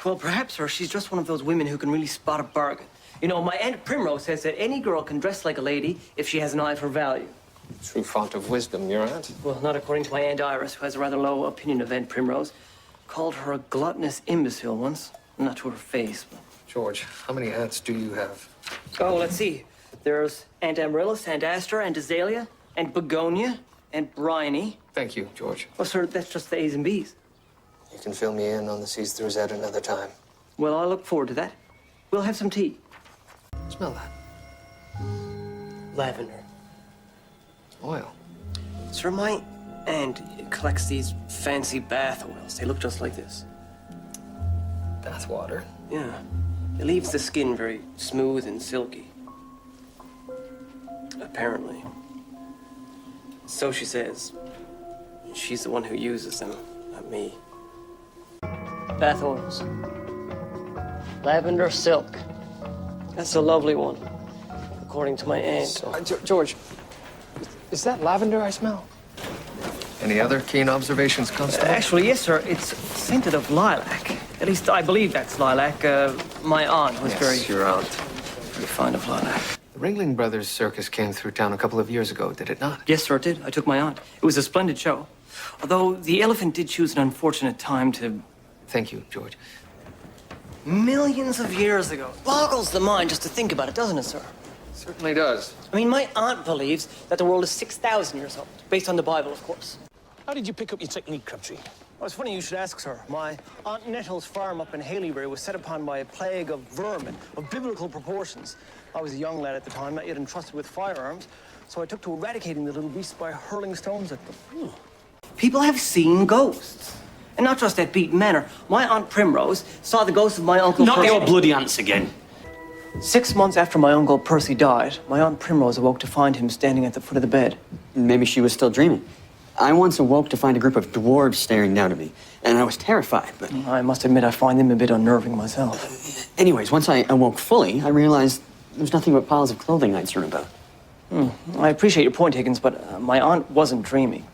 Well, perhaps, sir, she's just one of those women who can really spot a bargain. You know, my Aunt Primrose says that any girl can dress like a lady if she has an eye for value. True font of wisdom, your aunt. Well, not according to my Aunt Iris, who has a rather low opinion of Aunt Primrose. Called her a gluttonous imbecile once. Not to her face, but... George, how many aunts do you have? Oh, let's see. There's Aunt Amaryllis, Aunt Astor, Aunt Azalea, Aunt Begonia, Aunt Bryony. Thank you, George. Well, sir, that's just the A's and B's. You can fill me in on the seas through at another time. Well, I look forward to that. We'll have some tea. Smell that. Lavender. Oil. Sir, my aunt collects these fancy bath oils. They look just like this. Bath water. Yeah. It leaves the skin very smooth and silky. Apparently. So she says. She's the one who uses them, not me. Bath oils. Lavender silk. That's a lovely one, according to my aunt. So, George, is that lavender I smell? Any other keen observations, Constable? Actually, yes, sir. It's scented of lilac. At least I believe that's lilac. My aunt was very fond of lilac. The Ringling Brothers Circus came through town a couple of years ago, did it not? Yes, sir, it did. I took my aunt. It was a splendid show. Although the elephant did choose an unfortunate time to... Thank you, George. Millions of years ago. Boggles the mind just to think about it, doesn't it, sir? Certainly does. I mean, my aunt believes that the world is 6,000 years old, based on the Bible, of course. How did you pick up your technique, Crabtree? Well, it's funny you should ask, sir. My Aunt Nettle's farm up in Haleybury was set upon by a plague of vermin of biblical proportions. I was a young lad at the time, not yet entrusted with firearms, so I took to eradicating the little beasts by hurling stones at them. People have seen ghosts. And not just at Beaton Manor. My Aunt Primrose saw the ghost of my Uncle Not Percy. your bloody aunts again. 6 months after my Uncle Percy died, my Aunt Primrose awoke to find him standing at the foot of the bed. Maybe she was still dreaming. I once awoke to find a group of dwarves staring down at me, and I was terrified, but... I must admit I find them a bit unnerving myself. Anyways, once I awoke fully, I realized there was nothing but piles of clothing I'd strewn about. I appreciate your point, Higgins, but my aunt wasn't dreaming.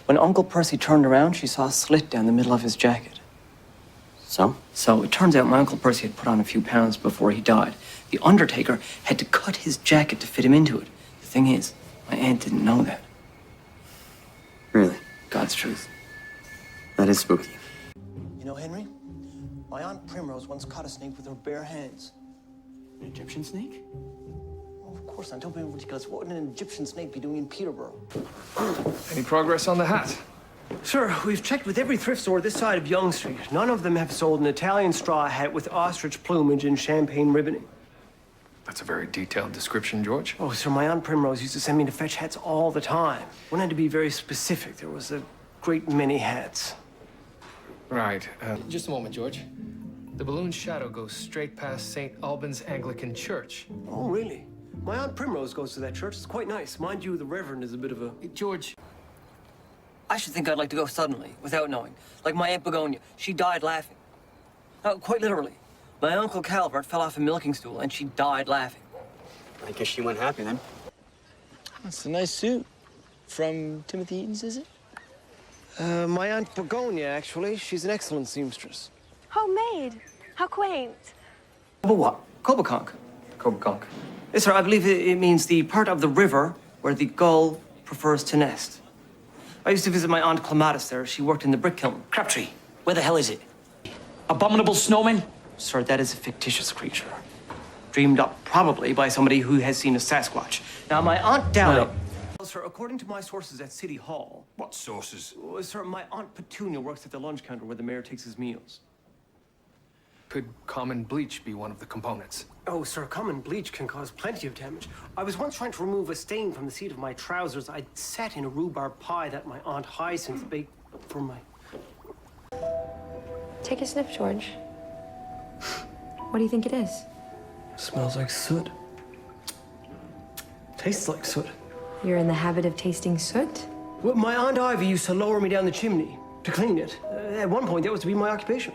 When Uncle Percy turned around, she saw a slit down the middle of his jacket. So? So it turns out my Uncle Percy had put on a few pounds before he died. The undertaker had to cut his jacket to fit him into it. The thing is, my aunt didn't know that. Really? God's truth. That is spooky. You know, Henry, my Aunt Primrose once caught a snake with her bare hands. An Egyptian snake? Oh, of course not. Don't be ridiculous. What would an Egyptian snake be doing in Peterborough? Any progress on the hat? Sir, we've checked with every thrift store this side of Young Street. None of them have sold an Italian straw hat with ostrich plumage and champagne ribboning. That's a very detailed description, George. Oh, sir, my Aunt Primrose used to send me to fetch hats all the time. One had to be very specific. There was a great many hats. Right. Just a moment, George. The balloon's shadow goes straight past St. Albans Anglican Church. Oh, really? My Aunt Primrose goes to that church. It's quite nice. Mind you, the Reverend is a bit of a... George. I should think I'd like to go suddenly, without knowing. Like my Aunt Begonia. She died laughing. Quite literally. My Uncle Calvert fell off a milking stool, and she died laughing. I guess she went happy then. That's a nice suit. From Timothy Eaton's, is it? My Aunt Begonia, actually. She's an excellent seamstress. Homemade. How quaint. But what? Coboconk. Coboconk. Yes, sir, I believe it means the part of the river where the gull prefers to nest. I used to visit my Aunt Clematis there. She worked in the brick kiln. Crabtree, where the hell is it? Abominable snowman? Sir, that is a fictitious creature. Dreamed up probably by somebody who has seen a Sasquatch. Now, my Aunt Dowling... Well, sir, according to my sources at City Hall... What sources? Sir, my Aunt Petunia works at the lunch counter where the mayor takes his meals. Could common bleach be one of the components? Oh, sir, common bleach can cause plenty of damage. I was once trying to remove a stain from the seat of my trousers. I'd sat in a rhubarb pie that my Aunt Hyacinth baked for my... Take a sniff, George. What do you think it is? Smells like soot. Tastes like soot. You're in the habit of tasting soot? Well, my Aunt Ivy used to lower me down the chimney to clean it. At one point, that was to be my occupation.